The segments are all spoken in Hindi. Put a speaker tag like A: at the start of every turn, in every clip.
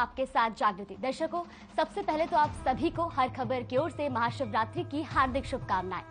A: आपके साथ जागृति। दर्शकों, सबसे पहले तो आप सभी को हर खबर की ओर से महाशिवरात्रि की हार्दिक शुभकामनाएं।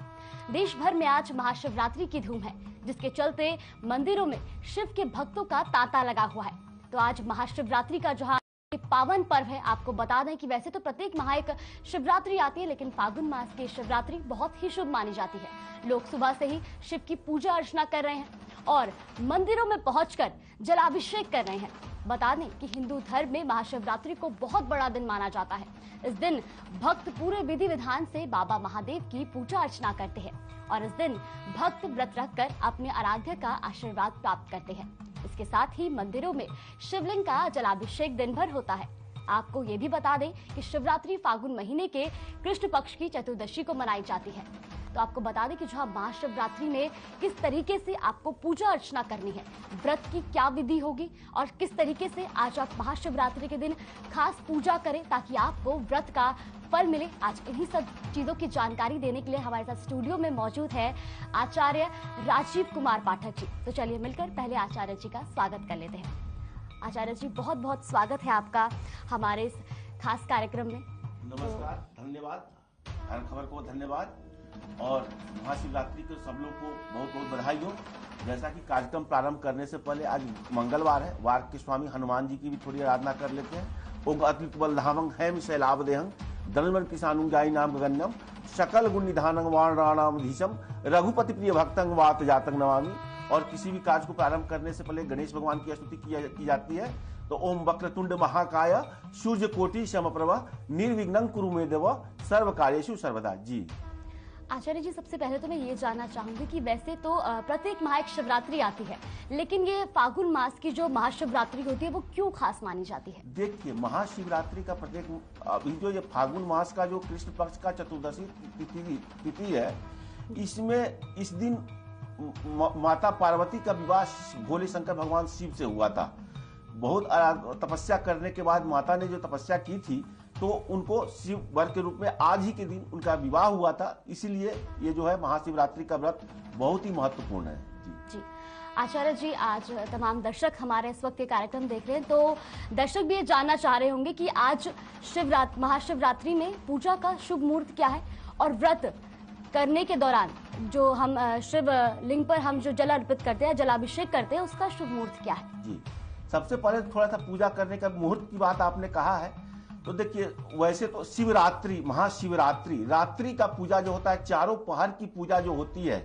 A: देश भर में आज महाशिवरात्रि की धूम है, जिसके चलते मंदिरों में शिव के भक्तों का तांता लगा हुआ है। तो आज महाशिवरात्रि का जहां पावन पर्व है, आपको बता दें कि वैसे तो प्रत्येक माह एक शिवरात्रि आती है, लेकिन फागुन मास की शिवरात्रि बहुत ही शुभ मानी जाती है। लोग सुबह से ही शिव की पूजा अर्चना कर रहे हैं और मंदिरों में पहुंचकर जलाभिषेक कर रहे हैं। बता दें कि हिंदू धर्म में महाशिवरात्रि को बहुत बड़ा दिन माना जाता है। इस दिन भक्त पूरे विधि विधान से बाबा महादेव की पूजा अर्चना करते हैं और इस दिन भक्त व्रत रखकर अपने आराध्य का आशीर्वाद प्राप्त करते हैं। इसके साथ ही मंदिरों में शिवलिंग का जलाभिषेक दिन भर होता है। आपको ये भी बता दें कि शिवरात्रि फागुन महीने के कृष्ण पक्ष की चतुर्दशी को मनाई जाती है। तो आपको बता दें कि जहां महाशिवरात्रि में किस तरीके से आपको पूजा अर्चना करनी है, व्रत की क्या विधि होगी और किस तरीके से आज आप महाशिवरात्रि के दिन खास पूजा करें ताकि आपको व्रत का फल मिले। आज इन्हीं सब चीजों की जानकारी देने के लिए हमारे साथ स्टूडियो में मौजूद है आचार्य राजीव कुमार पाठक जी। तो चलिए मिलकर पहले आचार्य जी का स्वागत कर लेते हैं। आचार्य जी, बहुत बहुत स्वागत है आपका हमारे इस खास कार्यक्रम में।
B: नमस्कार, धन्यवाद, हर खबर को धन्यवाद और महाशिवरात्रि के सब लोग को बहुत बहुत बधाई हो। जैसा कि कार्यक्रम प्रारंभ करने से पहले आज मंगलवार है, वार के स्वामी हनुमान जी की भी थोड़ी आराधना कर लेते हैं। ओम अतुलित बलधामं हैम शैलावदेहं धनुर्वन किसानुं गाय नाम गगन्यम सकल गुण निधानं वाणराणामधीशम रघुपति प्रिय भक्तं वात जातं नमामि। और किसी भी कार्य को प्रारंभ करने से पहले गणेश भगवान की स्तुति की जाती है। तो ओम वक्रतुंड महाकाय सूर्य कोटि समप्रभा निर्विघ्नं कुरु मे देव सर्व कार्येषु सर्वदा। जी
A: आचार्य जी, सबसे पहले तो मैं ये जानना चाहूंगी कि वैसे तो प्रत्येक माह एक शिवरात्रि आती है, लेकिन ये फागुन मास की जो महाशिवरात्रि होती है वो क्यों खास मानी जाती है? देखिए,
B: महाशिवरात्रि का अभी जो ये फागुन मास का जो कृष्ण पक्ष का चतुर्दशी तिथि है, इसमें इस दिन माता पार्वती का विवाह भोले शंकर भगवान शिव से हुआ था। बहुत तपस्या करने के बाद माता ने जो तपस्या की थी तो उनको शिव वर के रूप में आज ही के दिन उनका विवाह हुआ था। इसीलिए ये जो है महाशिवरात्रि का व्रत बहुत ही महत्वपूर्ण है।
A: जी आचार्य जी, आज तमाम दर्शक हमारे इस वक्त के कार्यक्रम देख रहे हैं, तो दर्शक भी ये जानना चाह रहे होंगे कि आज महाशिवरात्रि में पूजा का शुभ मुहूर्त क्या है और व्रत करने के दौरान जो हम शिव लिंग पर हम जो जल अर्पित करते हैं, जलाभिषेक करते हैं, उसका शुभ मुहूर्त क्या है?
B: जी, सबसे पहले थोड़ा सा पूजा करने का मुहूर्त की बात आपने कहा है। तो देखिए, वैसे तो शिवरात्रि, महाशिवरात्रि, रात्रि का पूजा जो होता है, चारों पहर की पूजा जो होती है,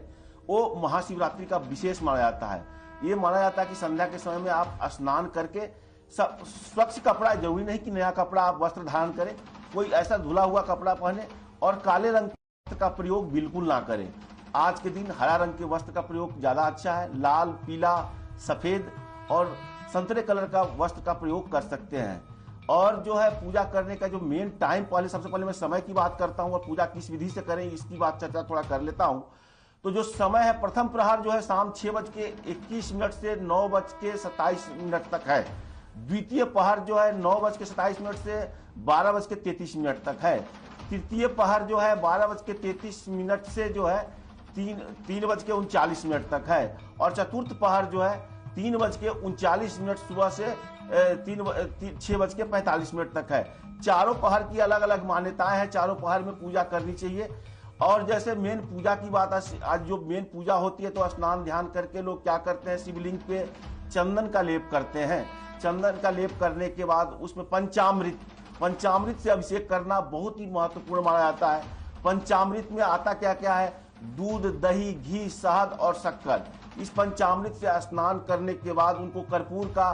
B: वो महाशिवरात्रि का विशेष माना जाता है। ये माना जाता है कि संध्या के समय में आप स्नान करके स्वच्छ कपड़ा, जरूरी नहीं कि नया कपड़ा आप वस्त्र धारण करें, कोई ऐसा धुला हुआ कपड़ा पहने और काले रंग का प्रयोग बिल्कुल ना करें। आज के दिन हरा रंग के वस्त्र का प्रयोग ज्यादा अच्छा है। लाल, पीला, सफेद और संतरे कलर का वस्त्र का प्रयोग कर सकते हैं। और जो है पूजा करने का जो मेन टाइम, सबसे पहले मैं समय की बात करता हूँ और पूजा किस विधि से करें इसकी बात चर्चा थोड़ा कर लेता हूँ। तो जो समय है, प्रथम प्रहर जो है शाम 6:21 से 9:27 तक है। द्वितीय पहर जो है 9:27 से 12:33 तक है। तृतीय पहर जो है 12:33 से जो है 3:39 तक है। और चतुर्थ पहर जो है 3:39 सुबह से 6:45 तक है। चारों पहर की अलग अलग मान्यताएं हैं, चारों पहर में पूजा करनी चाहिए। और जैसे मेन पूजा की बात, आज जो मेन पूजा होती है तो स्नान ध्यान करके लोग क्या करते हैं, शिवलिंग पे चंदन का लेप करते हैं। चंदन का लेप करने के बाद उसमें पंचामृत से अभिषेक करना बहुत ही महत्वपूर्ण माना जाता है। पंचामृत में आता क्या क्या है? दूध, दही, घी, शहद और शक्कर। इस पंचामृत से स्नान करने के बाद उनको कर्पूर का,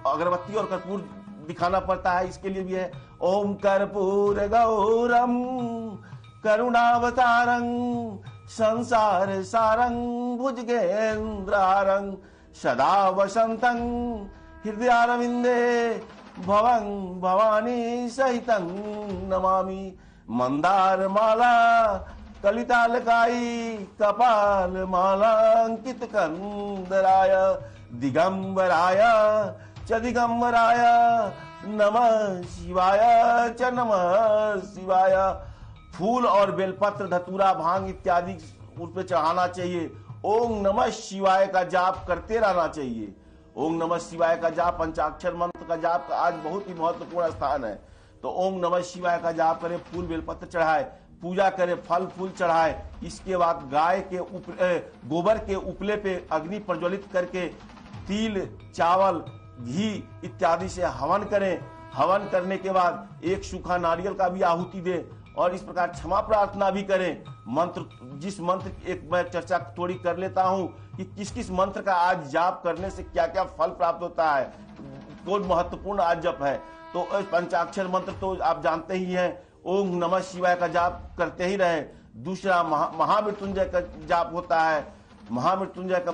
B: अगरबत्ती और कर्पूर दिखाना पड़ता है। इसके लिए भी है ओम कर्पूर गौरम करुणावतारं संसार सारं भुजगेन्द्रारं सदा वसंतं हृदयारविंदे भवं भवानी सहितं नमामि। मंदार माला कलितालकाई कपाल मालांकित कंदराय दिगंबराय च दिगंबराय नमः शिवाय च नमः शिवाय। फूल और बेलपत्र, धतूरा, भांग इत्यादि उस पर चढ़ाना चाहिए। ओम नमः शिवाय का जाप करते रहना चाहिए। ओम नमः शिवाय का जाप, पंचाक्षर मंत्र का जाप का आज बहुत ही महत्वपूर्ण स्थान है। तो ओम नमः शिवाय का जाप करें, फूल बेलपत्र चढ़ाए, पूजा करे, फल फूल चढ़ाए। इसके बाद गाय के गोबर के उपले पे अग्नि प्रज्वलित करके तिल, चावल, घी इत्यादि से हवन करें। हवन करने के बाद एक सूखा नारियल का भी आहुति दें और इस प्रकार क्षमा प्रार्थना भी करें। मंत्र, जिस मंत्र एक मैं चर्चा थोड़ी कर लेता हूं कि किस किस मंत्र का आज जाप करने से क्या क्या फल प्राप्त होता है, कौन महत्वपूर्ण आज जप है। तो पंचाक्षर मंत्र तो आप जानते ही हैं, ओम नमः शिवाय का जाप करते ही रहे। दूसरा महामृत्युंजय का जाप होता है। महामृत्युंजय का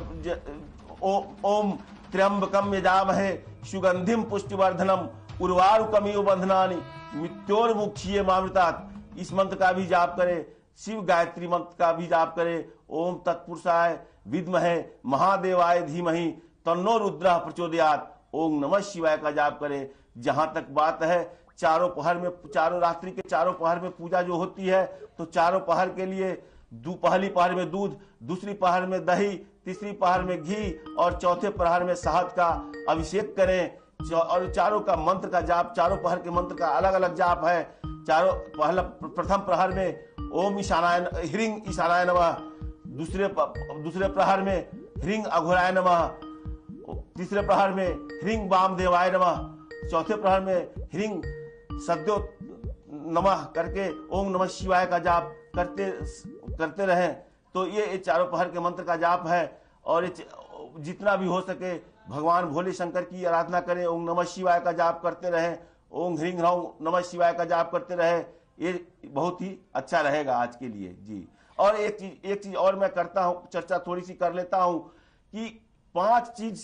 B: ओम त्र्यंबकम यजामहे सुगंधिम पुष्टिवर्धनम उर्वारुकमिव बंधनानि मृत्योर्मुक्षीय मामृतात्। इस मंत्र का भी जाप करें। शिव गायत्री मंत्र का भी जाप करें। ओम तत्पुरुषाय विद्महे महादेवाय धीमहि तन्नो रुद्रः प्रचोदयात्। ओम नमः शिवाय का जाप करें। जहां तक बात है चारों पहर में, चारों रात्रि के चारों पहर में पूजा जो होती है, तो चारों पहर के लिए पहली पहर में दूध, दूसरी पहर में दही, तीसरी पहर में घी और चौथे पहर में शहद का अभिषेक करें। और चारों का मंत्र का जाप, चारों पहर के मंत्र का अलग अलग जाप है। चारों प्रथम प्रहर में ओम ईशानाय ह्रीं ईशानाय नमः, दूसरे प्रहर में ह्रीं अघोराय नमः, तीसरे प्रहर में ह्रीं वामदेवाय नमः, चौथे प्रहर में ह्रीं सद्यो नमः करके ओम नमः शिवाय का जाप करते रहें। तो ये चारों पहर के मंत्र का जाप है। और जितना भी हो सके भगवान भोले शंकर की आराधना करें, ओम नमः शिवाय का जाप करते रहें, ओम ह्रीं ह्रौं नमः शिवाय का जाप करते रहें। ये बहुत ही अच्छा रहेगा आज के लिए जी। और एक चीज और मैं करता हूं, चर्चा थोड़ी सी कर लेता हूं कि 5 चीज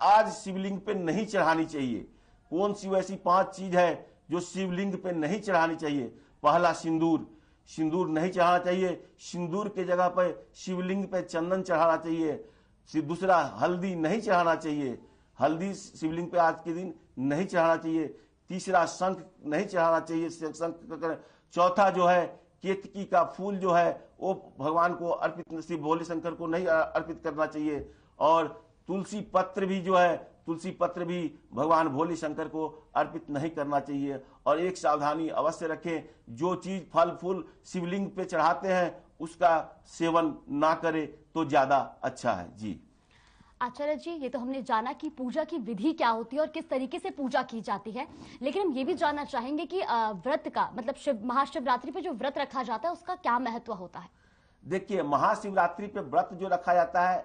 B: आज शिवलिंग पे नहीं चढ़ानी चाहिए। कौन सी वैसी 5 चीज है जो शिवलिंग पे नहीं चढ़ानी चाहिए? पहला सिंदूर, सिंदूर नहीं चढ़ाना चाहिए। सिंदूर के जगह पर शिवलिंग पे चंदन चढ़ाना चाहिए। दूसरा हल्दी नहीं चढ़ाना चाहिए, हल्दी शिवलिंग पे आज के दिन नहीं चढ़ाना चाहिए। तीसरा शंख नहीं चढ़ाना चाहिए, शंख। चौथा जो है केतकी का फूल जो है वो भगवान को अर्पित, श्री भोले शंकर को नहीं अर्पित करना चाहिए। और तुलसी पत्र भी जो है, तुलसी पत्र भी भगवान भोले शंकर को अर्पित नहीं करना चाहिए। और एक सावधानी अवश्य रखें, जो चीज फल फूल शिवलिंग पे चढ़ाते हैं उसका सेवन ना करें तो ज्यादा अच्छा है जी।
A: आचार्य जी, ये तो हमने जाना कि पूजा की विधि क्या होती है और किस तरीके से पूजा की जाती है, लेकिन हम ये भी जानना चाहेंगे कि व्रत का मतलब महाशिवरात्रि पे जो व्रत रखा जाता है उसका क्या महत्व होता है?
B: देखिए, महाशिवरात्रि पे व्रत जो रखा जाता है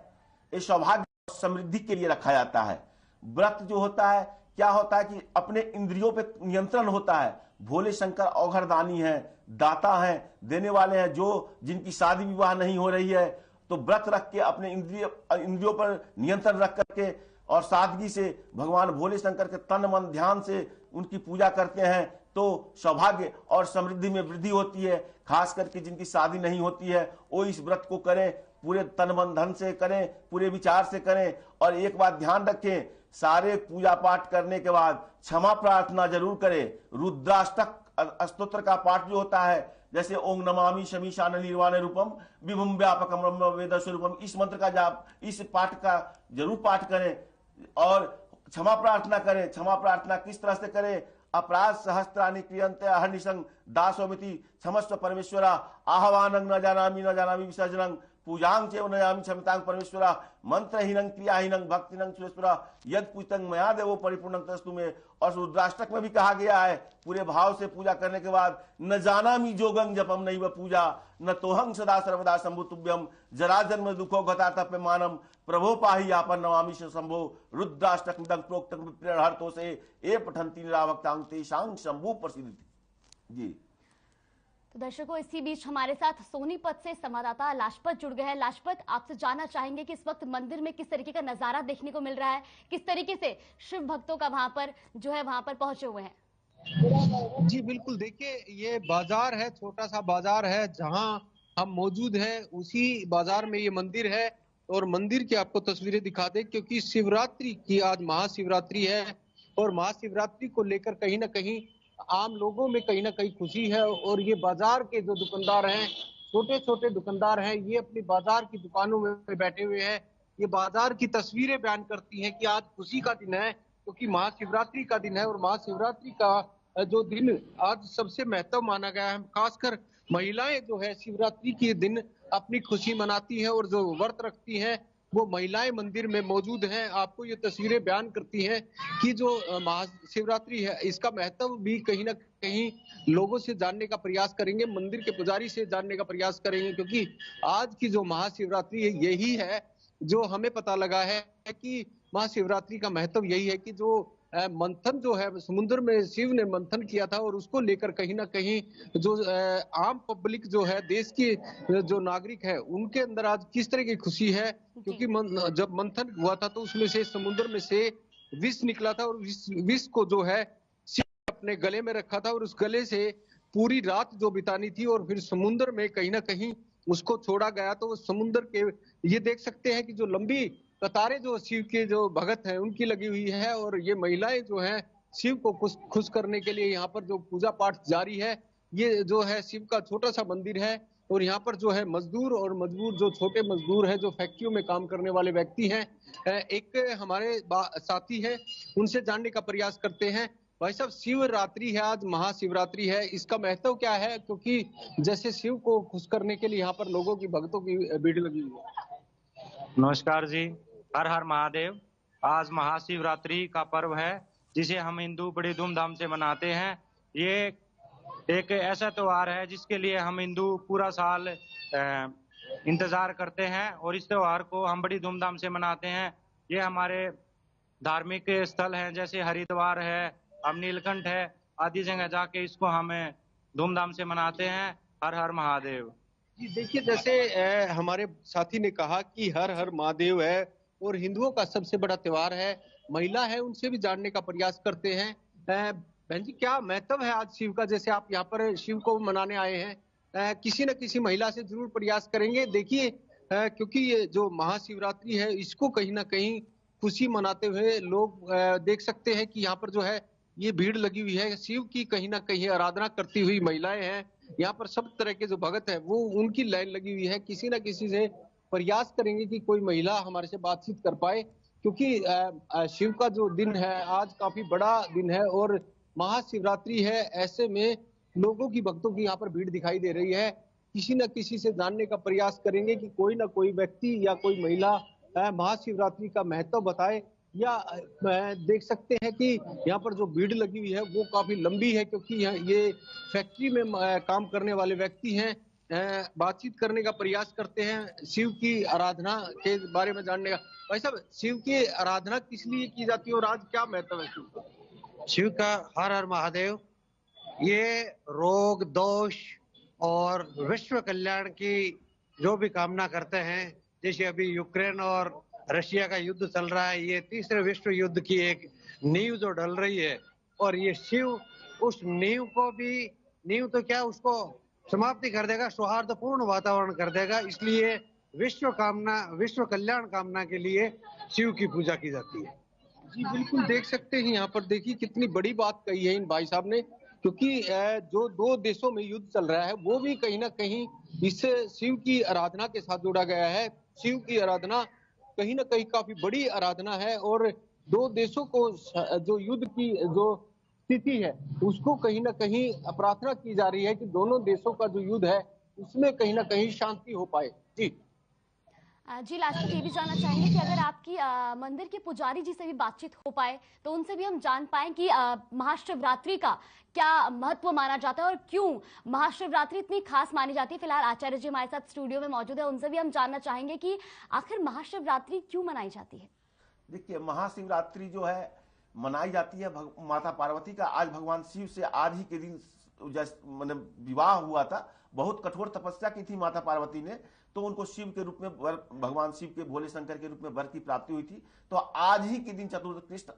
B: ये सौभाग्य और समृद्धि के लिए रखा जाता है। व्रत जो होता है, क्या होता है कि अपने इंद्रियों पे नियंत्रण होता है। भोले शंकर औघरदानी है, दाता है, देने वाले हैं। जो जिनकी शादी विवाह नहीं हो रही है तो व्रत रख के अपने इंद्रियों पर नियंत्रण रख करके और सादगी से भगवान भोले शंकर के तन मन ध्यान से उनकी पूजा करते हैं तो सौभाग्य और समृद्धि में वृद्धि होती है। खास करके जिनकी शादी नहीं होती है वो इस व्रत को करें, पूरे तन मन धन से करें, पूरे विचार से करें। और एक बात ध्यान रखें, सारे पूजा पाठ करने के बाद क्षमा प्रार्थना जरूर करें। रुद्राष्टक स्तोत्र का पाठ जो होता है, जैसे ओम नमामि शमीशान निर्वाण रूपम विभुम व्यापकम ब्रह्म वेद स्वरूपम, इस मंत्र का जाप, इस पाठ का जरूर पाठ करें और क्षमा प्रार्थना करें। क्षमा प्रार्थना किस तरह से करें? अपराध सहस्त्राणि क्रियन्ते अहर्निशं दासोमिति क्षमस्व परमेश्वरा आह्वानं न जानामि विसर्जनं पूजां चैव न जानामि क्षमतां परमेश्वरा मंत्रहीनं क्रियाहीनं भक्तिनं सुरेश्वरा यद पूजितं मया देवो परिपूर्णं तस्तु में। और रुद्राष्टक में भी कहा गया है, पूरे भाव से पूजा करने के बाद न जानामि जोगं जपम नैव पूजा न तोहं सदा सर्वदा शंभु तुभ्यम जरा जन्म दुखो गता तप्यमानम प्रभो पाहि आपन नमामि शंभो रुद्राष्टक प्रोक्तं प्रेरहर्तो से ए पठन्ति निराभक्तां तेषां शंभु प्रसिद्धि जी।
A: तो दर्शकों, इसी बीच हमारे साथ सोनीपत से संवाददाता लाजपत जुड़ गए हैं। लाजपत, आपसे जानना चाहेंगे कि इस वक्त मंदिर में किस तरीके का नजारा देखने को मिल रहा है, किस तरीके से शिव भक्तों का वहां पर पहुंचे हुए हैं?
C: जी बिल्कुल, देखिए ये बाजार है, छोटा सा बाजार है जहां हम मौजूद हैं, उसी बाजार में ये मंदिर है। और मंदिर की आपको तस्वीरें दिखा दें, क्योंकि शिवरात्रि की आज महाशिवरात्रि है और महाशिवरात्रि को लेकर कहीं ना कहीं आम लोगों में कहीं ना कहीं खुशी है। और ये बाजार के जो दुकानदार हैं, छोटे छोटे दुकानदार हैं, ये अपनी बाजार की दुकानों में बैठे हुए हैं ये बाजार की तस्वीरें बयान करती हैं कि आज खुशी का दिन है, क्योंकि महाशिवरात्रि का दिन है और महाशिवरात्रि का जो दिन आज सबसे महत्व माना गया है। खासकर महिलाएं जो है शिवरात्रि के दिन अपनी खुशी मनाती हैं और जो व्रत रखती हैं वो महिलाएं मंदिर में मौजूद हैं। आपको ये तस्वीरें बयान करती हैं कि जो महाशिवरात्रि है इसका महत्व भी कहीं ना कहीं लोगों से जानने का प्रयास करेंगे, मंदिर के पुजारी से जानने का प्रयास करेंगे, क्योंकि आज की जो महाशिवरात्रि है यही है जो हमें पता लगा है कि महाशिवरात्रि का महत्व यही है कि जो मंथन जो है समुद्र में शिव ने मंथन किया था और उसको लेकर कहीं ना कहीं जो आम पब्लिक जो है देश के जो नागरिक है उनके अंदर आज किस तरह की खुशी है, क्योंकि जब मंथन हुआ था तो उसमें से समुद्र में से विष निकला था और विष को जो है शिव अपने गले में रखा था और उस गले से पूरी रात जो बितानी थी और फिर समुद्र में कहीं ना कहीं उसको छोड़ा गया। तो समुद्र के ये देख सकते हैं कि जो लंबी कतारें जो शिव के जो भगत हैं उनकी लगी हुई है और ये महिलाएं जो हैं शिव को खुश करने के लिए यहाँ पर जो पूजा पाठ जारी है। ये जो है शिव का छोटा सा मंदिर है और यहाँ पर जो है मजदूर और मजबूर जो छोटे मजदूर हैं जो फैक्ट्रियों में काम करने वाले व्यक्ति हैं, एक हमारे साथी हैं उनसे जानने का प्रयास करते हैं। भाई साहब, शिवरात्रि है, आज महाशिवरात्रि है, इसका महत्व क्या है? क्योंकि जैसे शिव को खुश करने के लिए यहाँ पर लोगों की भक्तों की भीड़ लगी हुई है।
D: नमस्कार जी, हर हर महादेव। आज महाशिवरात्रि का पर्व है जिसे हम हिंदू बड़ी धूमधाम से मनाते हैं। ये एक ऐसा त्योहार है जिसके लिए हम हिंदू पूरा साल इंतजार करते हैं और इस त्योहार को हम बड़ी धूमधाम से मनाते हैं। ये हमारे धार्मिक स्थल हैं जैसे हरिद्वार है, अब नीलकंठ है, आदि जगह जाके इसको हम धूमधाम से मनाते हैं। हर हर महादेव।
C: जी देखिए, जैसे हमारे साथी ने कहा कि हर हर महादेव है और हिंदुओं का सबसे बड़ा त्योहार है। महिला है उनसे भी जानने का प्रयास करते हैं। बहन जी, क्या महत्व है आज शिव का? जैसे आप यहाँ पर शिव को मनाने आए हैं, किसी न किसी महिला से जरूर प्रयास करेंगे। देखिए, क्योंकि ये जो महाशिवरात्रि है इसको कहीं ना कहीं खुशी मनाते हुए लोग देख सकते हैं कि यहाँ पर जो है ये भीड़ लगी हुई है। शिव की कहीं ना कहीं आराधना करती हुई महिलाएं हैं। यहाँ पर सब तरह के जो भगत है वो उनकी लाइन लगी हुई है। किसी ना किसी से प्रयास करेंगे कि कोई महिला हमारे से बातचीत कर पाए, क्योंकि शिव का जो दिन है आज काफी बड़ा दिन है और महाशिवरात्रि है। ऐसे में लोगों की भक्तों की यहाँ पर भीड़ दिखाई दे रही है। किसी न किसी से जानने का प्रयास करेंगे कि कोई ना कोई व्यक्ति या कोई महिला महाशिवरात्रि का महत्व बताए। या देख सकते हैं कि यहाँ पर जो भीड़ लगी हुई है वो काफी लंबी है, क्योंकि ये फैक्ट्री में काम करने वाले व्यक्ति हैं। बातचीत करने का प्रयास करते हैं, शिव की आराधना के बारे में जानने का। भाई साहब, शिव की आराधना किस लिए की जाती है और आज क्या महत्व है शिव का?
E: शिव का हर हर महादेव ये रोग दोष और विश्व कल्याण की जो भी कामना करते हैं, जैसे अभी यूक्रेन और रशिया का युद्ध चल रहा है, ये तीसरे विश्व युद्ध की एक नींव जो डल रही है और ये शिव उस नींव को भी, नींव तो क्या, उसको समाप्ति कर देगा, सौहार्दपूर्ण वातावरण कर देगा। इसलिए विश्व कल्याण कामना के लिए शिव की पूजा की जाती है।
C: जी बिल्कुल, देख सकते हैं यहाँ पर, देखिए कितनी बड़ी बात कही है इन भाई साहब ने, क्योंकि जो दो देशों में युद्ध चल रहा है वो भी कहीं ना कहीं इससे शिव की आराधना के साथ जोड़ा गया है। शिव की आराधना कहीं ना कहीं काफी बड़ी आराधना है और दो देशों को जो युद्ध की जो स्थिति है उसको कहीं ना कहीं प्रार्थना की जा रही है कि दोनों देशों का जो युद्ध है उसमें कहीं ना कहीं शांति हो पाए।
A: जी लास्ट में ये भी जानना चाहेंगे कि अगर आपकी मंदिर के पुजारी जी से भी बातचीत हो पाए तो उनसे भी हम जान पाए कि महाशिवरात्रि का क्या महत्व माना जाता है और क्यों महाशिवरात्रि इतनी खास मानी जाती है। फिलहाल आचार्य जी हमारे साथ स्टूडियो में मौजूद है, उनसे भी हम जानना चाहेंगे कि आखिर महाशिवरात्रि क्यों मनाई जाती है।
B: देखिए, महाशिवरात्रि जो है मनाई जाती है माता पार्वती का। आज भगवान शिव से आज ही के दिन मतलब विवाह हुआ था। बहुत कठोर तपस्या की थी माता पार्वती ने, तो उनको शिव के रूप में भगवान शिव के भोले शंकर के रूप में वर की प्राप्ति हुई थी। तो आज ही के दिन कृष्ण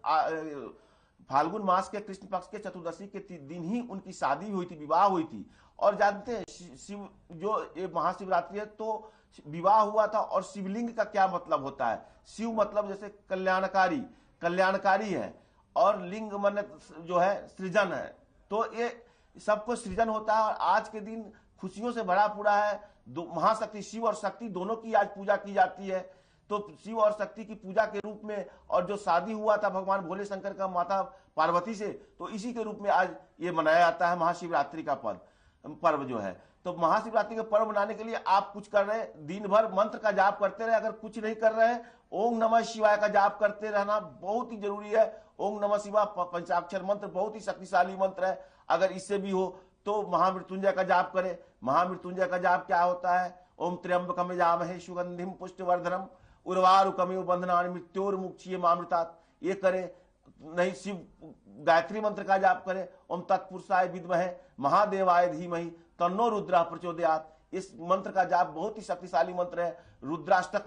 B: फाल्गुन मास के कृष्ण पक्ष के चतुर्दशी के दिन ही उनकी शादी हुई थी, विवाह हुई थी। और जानते हैं शिव जो ये महाशिवरात्रि है तो विवाह हुआ था। और शिवलिंग का क्या मतलब होता है? शिव मतलब जैसे कल्याणकारी है और लिंग मन जो है सृजन है, तो ये सबको सृजन होता है। और आज के दिन खुशियों से भरा पूरा है। महाशक्ति शिव और शक्ति दोनों की आज पूजा की जाती है। तो शिव और शक्ति की पूजा के रूप में, और जो शादी हुआ था भगवान भोले शंकर का माता पार्वती से, तो इसी के रूप में आज ये मनाया जाता है महाशिवरात्रि का पर्व जो है। तो महाशिवरात्रि का पर्व मनाने के लिए आप कुछ कर रहे हैं, दिन भर मंत्र का जाप करते रहे। अगर कुछ नहीं कर रहे हैं, ओम नमः शिवाय का जाप करते रहना बहुत ही जरूरी है। ओम नमः शिवाय पंचाक्षर मंत्र बहुत ही शक्तिशाली मंत्र है। अगर इससे भी हो तो महामृत्युंजय का जाप करें। महामृत्युंजय का जाप क्या होता है? ओम त्र्यंबकम यजामहे सुगंधिम पुष्टिवर्धनम उर्वारुकमिव बंधनानि मृत्योर्मुक्षीय मामृतात्, ये करे। नहीं, शिव गायत्री मंत्र का जाप करें। ओम तत्पुरुषाय विद्महे महादेवाय धीमहि तन्नो रुद्रः प्रचोदयात्, इस मंत्र का जाप बहुत ही शक्तिशाली मंत्र है। रुद्राष्टक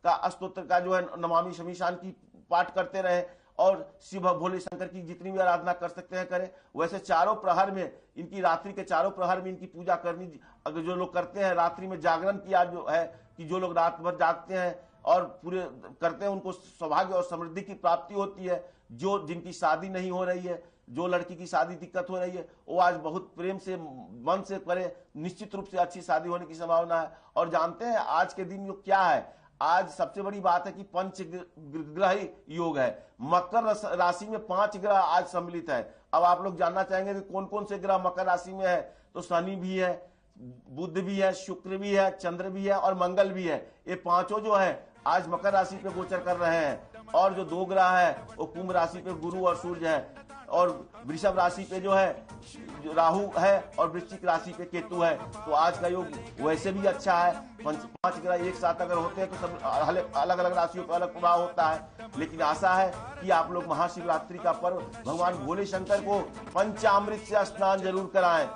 B: का स्तोत्र का जो है नमामि शमीशान की पाठ करते रहे, और शिव भोले शंकर की जितनी भी आराधना कर सकते हैं करें। वैसे चारों प्रहर में इनकी, रात्रि के चारों प्रहर में इनकी पूजा करनी, अगर जो लोग करते हैं रात्रि में जागरण किया जो है, कि जो लोग रात भर जागते हैं और पूरे करते हैं, उनको सौभाग्य और समृद्धि की प्राप्ति होती है। जो जिनकी शादी नहीं हो रही है, जो लड़की की शादी दिक्कत हो रही है, वो आज बहुत प्रेम से मन से करे, निश्चित रूप से अच्छी शादी होने की संभावना है। और जानते हैं आज के दिन क्या है? आज सबसे बड़ी बात है कि पंचग्रह योग है। मकर राशि में 5 ग्रह आज सम्मिलित है। अब आप लोग जानना चाहेंगे कि कौन कौन से ग्रह मकर राशि में है, तो शनि भी है, बुध भी है, शुक्र भी है, चंद्र भी है और मंगल भी है। ये पांचों जो है आज मकर राशि पे गोचर कर रहे हैं। और जो 2 ग्रह है वो कुंभ राशि पे गुरु और सूर्य है, और वृषभ राशि पे जो है राहु है, और वृश्चिक राशि पे केतु है। तो आज का योग वैसे भी अच्छा है। 5 ग्रह एक साथ अगर होते हैं तो सब अलग अलग राशियों पर अलग प्रभाव होता है। लेकिन आशा है कि आप लोग महाशिवरात्रि का पर्व भगवान भोले शंकर को पंचामृत से स्नान जरूर कराएं,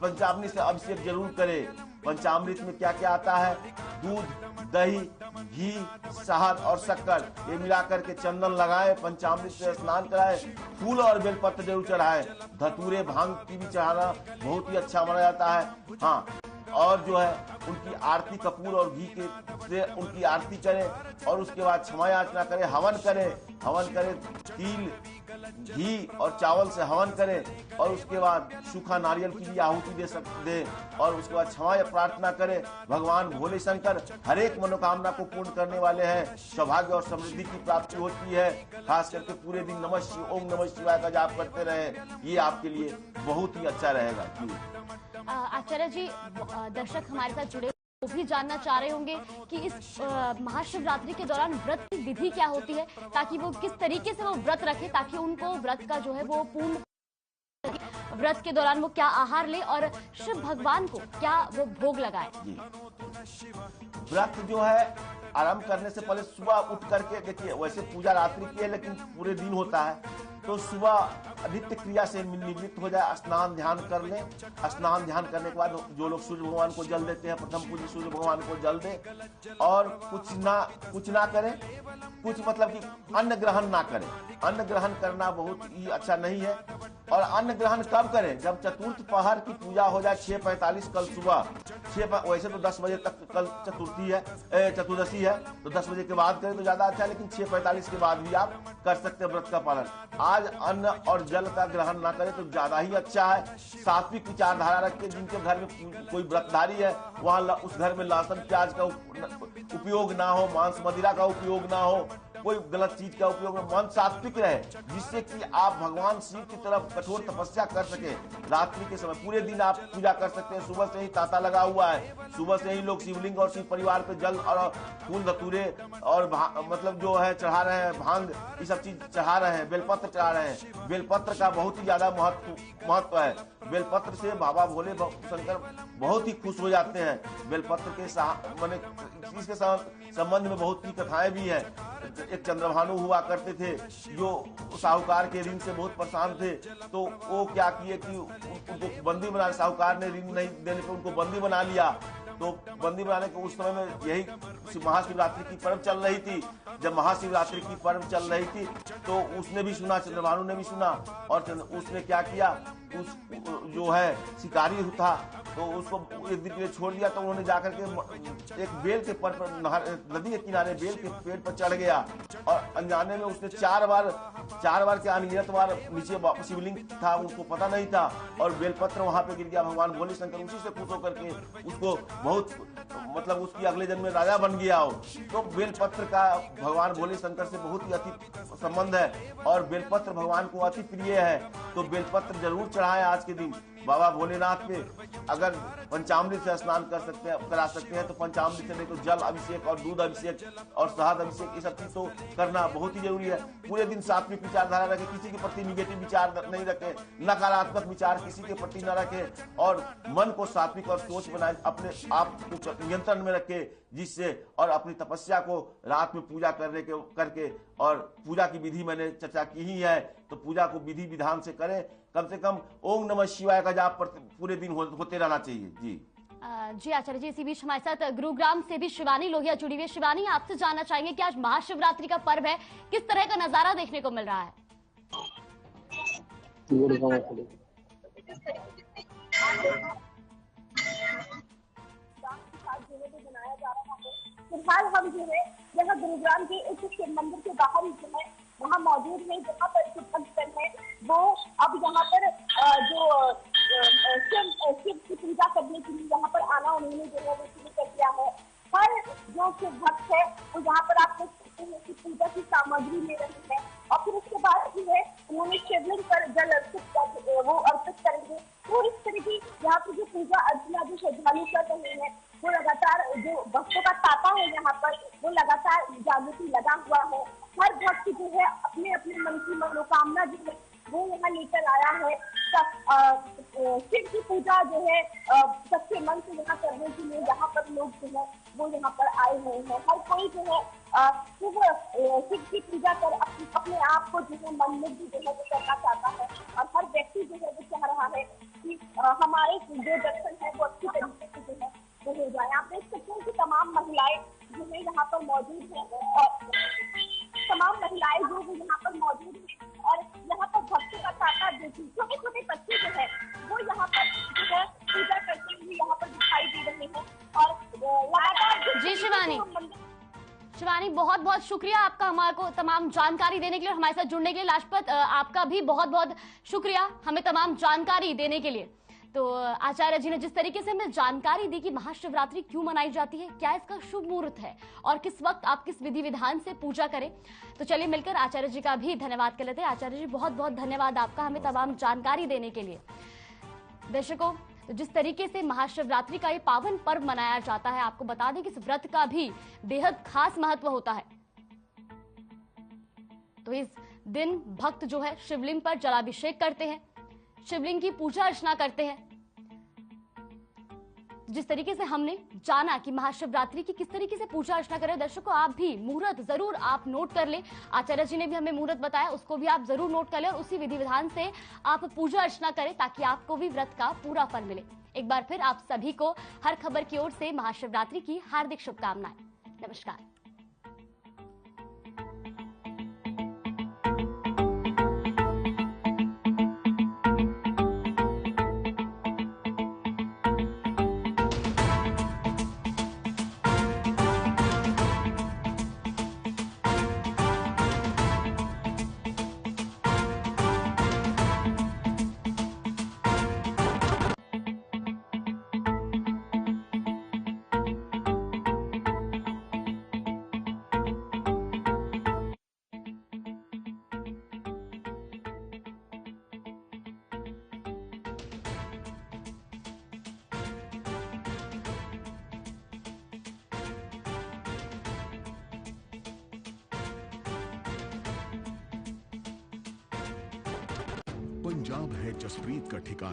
B: पंचामृत से अभिषेक जरूर करें। पंचामृत में क्या क्या आता है? दूध, दही, घी, शहद और शक्कर, ये मिलाकर के चंदन लगाए, पंचामृत से स्नान कराए, फूल और बेलपत्र जरूर चढ़ाए। धतूरे भांग की भी चढ़ाना बहुत ही अच्छा माना जाता है। हाँ, और जो है उनकी आरती कपूर और घी के से उनकी आरती करें, और उसके बाद क्षमा याचना करें, हवन करें, तिल, घी और चावल से हवन करें, और उसके बाद सूखा नारियल की भी आहुति दे, और उसके बाद क्षमा प्रार्थना करें। भगवान भोले शंकर हर एक मनोकामना को पूर्ण करने वाले हैं। सौभाग्य और समृद्धि की प्राप्ति होती है। खास करके पूरे दिन ओम नमः शिवाय का जाप करते रहे, ये आपके लिए बहुत ही अच्छा रहेगा।
A: आचार्य जी, दर्शक हमारे साथ जुड़े वो भी जानना चाह रहे होंगे कि इस महाशिवरात्रि के दौरान व्रत की विधि क्या होती है, ताकि वो किस तरीके से वो व्रत रखे, ताकि उनको व्रत का जो है वो पूर्ण, व्रत के दौरान वो क्या आहार ले और शिव भगवान को क्या वो भोग लगाए।
B: व्रत जो है आरंभ करने से पहले सुबह उठ करके, देखिए वैसे पूजा रात्रि की है लेकिन पूरे दिन होता है, तो सुबह नित्य क्रिया से निवृत्त हो जाए, स्नान ध्यान कर ले। स्नान ध्यान करने के बाद जो लोग सूर्य भगवान को जल देते हैं, प्रथम पूज्य सूर्य भगवान को जल दे, और कुछ ना करें, कुछ मतलब कि अन्न ग्रहण ना करें। अन्न ग्रहण करना बहुत ही अच्छा नहीं है। और अन्न ग्रहण कब करें? जब चतुर्थ पहर की पूजा हो जाए, 6:45 कल सुबह, वैसे तो 10 बजे तक कल चतुर्दशी है, तो 10 बजे के बाद करें तो ज्यादा अच्छा है, लेकिन 6:45 के बाद भी आप कर सकते हैं व्रत का पालन। आज अन्न और जल का ग्रहण ना करें तो ज्यादा ही अच्छा है। सात्विक विचारधारा रखें। जिनके घर में कोई व्रतधारी है, वहाँ उस घर में लहसुन प्याज का उपयोग ना हो, मांस मदिरा का उपयोग ना हो, कोई गलत चीज का उपयोग, मन सात्विक रहे, जिससे कि आप भगवान शिव की तरफ कठोर तपस्या कर सके। रात्रि के समय पूरे दिन आप पूजा कर सकते हैं। सुबह से ही तांता लगा हुआ है, सुबह से ही लोग शिवलिंग और शिव परिवार पे जल और फूल धतूरे और मतलब जो है चढ़ा रहे हैं, भांग ये सब चीज चढ़ा रहे हैं, बेलपत्र चढ़ा रहे हैं। बेलपत्र का बहुत ही ज्यादा महत्व है। बेलपत्र से बाबा भोले शंकर बहुत ही खुश हो जाते हैं। बेलपत्र के इसके संबंध में बहुत ही कथाएं भी है। एक चंद्रभानु हुआ करते थे, जो साहूकार के ऋण से बहुत परेशान थे, तो वो क्या किए कि उनको बंदी बना, साहूकार ने ऋण नहीं देने पर उनको बंदी बना लिया। तो बंदी बनाने के उस समय में यही महाशिवरात्रि की पर्व चल रही थी। जब महाशिवरात्रि की पर्व चल रही थी तो उसने भी सुना, चंद्रभानु ने भी सुना, और उसने क्या किया, उस जो है शिकारी था तो उसको एक दिन के लिए छोड़ दिया, तो उन्होंने जाकर के एक बेल के पर नदी के किनारे बेल के पेड़ पर चढ़ गया और अनजाने में उसने 4 बार के अनियत बार नीचे शिवलिंग था, उसको पता नहीं था और बेलपत्र वहां पे गिर गया। भगवान भोले शंकर उसी से खुश होकर के उसको बहुत मतलब उसकी अगले जन्म में राजा बन गया हो। तो बेलपत्र का भगवान भोले शंकर से बहुत ही अति संबंध है और बेलपत्र भगवान को अति प्रिय है। तो बेलपत्र जरूर चढ़ाएं आज के दिन बाबा भोलेनाथ पे। अगर पंचामृत से स्नान करा सकते हैं तो पंचामृत से, नहीं तो जल अभिषेक और दूध अभिषेक और शहद अभिषेक, ये सब चीज तो करना बहुत ही जरूरी है। पूरे दिन सात्विक विचारधारा रखे, किसी के प्रति निगेटिव विचार नहीं रखे, नकारात्मक विचार किसी के प्रति न रखे और मन को सात्विक और सोच बनाए, अपने आप को नियंत्रण में रखे, जिससे और अपनी तपस्या को रात में पूजा करके और पूजा की विधि मैंने चर्चा की ही है, तो पूजा को विधि विधान से करें। कम से कम ओम नमः शिवाय का जाप पूरे दिन होते रहना चाहिए। जी
A: आचार्य जी, इसी बीच हमारे साथ गुरुग्राम से भी शिवानी लोहिया जुड़ी हुई है। शिवानी, आपसे जानना चाहेंगे कि आज महाशिवरात्रि का पर्व है, किस तरह का नजारा देखने को मिल रहा है?
F: फिलहाल हम जो है यहाँ गुरुग्राम के एक शिव मंदिर के बाहर जो है वहाँ मौजूद है, जहाँ पर शिव भक्तगण है वो अब यहाँ पर जो शिव की पूजा करने के लिए यहाँ पर आना उन्होंने जो है वो शुरू कर दिया है। हर जो शिव भक्त है वो यहाँ पर आप देख सकते हैं कि पूजा की सामग्री ले रहे हैं और फिर उसके बाद जो है उन्होंने शिवलिंग पर जल अर्पित करेंगे। तो इस तरह की यहाँ पर जो पूजा अर्चना जो श्रद्धालु कर रहे हैं वो लगातार, जो भक्तों का तांता है यहाँ पर वो लगातार जागृति लगा हुआ है। हर भक्त जो है अपने अपने मन की मनोकामना जो है वो यहाँ लेकर आया है। शिव की पूजा जो है सच्चे मन से यहाँ करने के लिए यहाँ पर लोग जो है वो यहाँ पर आए हुए हैं। हर कोई जो है शिव की पूजा कर अपने आप को जो है मनमुग्ध जो है वो करना चाहता है और हर व्यक्ति जो है वो चाह रहा है कि हमारे जो दर्शन है वो अच्छी तरीके से जो है वो हो जाए। आप देख सकते हैं कि तमाम महिलाएं जो है यहाँ पर मौजूद है और तमाम महिलाएं जो है यहाँ पर मौजूद है और यहाँ पर भक्तों का तांता देखिए, छोटे छोटे बच्चे जो है वो यहाँ पर जो है पूजा करते हुए यहाँ पर दिखाई दे रहे हैं और लगातार।
A: जी शिवानी, बहुत बहुत शुक्रिया आपका हमारे को तमाम जानकारी देने के लिए, हमारे साथ जुड़ने के लिए। लाजपत, आपका भी बहुत बहुत शुक्रिया हमें तमाम जानकारी देने के लिए। तो आचार्य जी ने जिस तरीके से हमें जानकारी दी कि महाशिवरात्रि क्यों मनाई जाती है, क्या इसका शुभ मुहूर्त है और किस वक्त आप किस विधि विधान से पूजा करें, तो चलिए मिलकर आचार्य जी का भी धन्यवाद कर लेते हैं। आचार्य जी, बहुत बहुत धन्यवाद आपका हमें तमाम जानकारी देने के लिए। दर्शकों, तो जिस तरीके से महाशिवरात्रि का ये पावन पर्व मनाया जाता है, आपको बता दें कि इस व्रत का भी बेहद खास महत्व होता है। तो इस दिन भक्त जो है शिवलिंग पर जलाभिषेक करते हैं, शिवलिंग की पूजा अर्चना करते हैं। जिस तरीके से हमने जाना कि महाशिवरात्रि की किस तरीके से पूजा अर्चना करें, दर्शकों आप भी मुहूर्त जरूर आप नोट कर लें। आचार्य जी ने भी हमें मुहूर्त बताया, उसको भी आप जरूर नोट कर लें और उसी विधि विधान से आप पूजा अर्चना करें ताकि आपको भी व्रत का पूरा फल मिले। एक बार फिर आप सभी को हर खबर की ओर से महाशिवरात्रि की हार्दिक शुभकामनाएं। नमस्कार।
G: पंजाब है जसप्रीत का ठिकाना।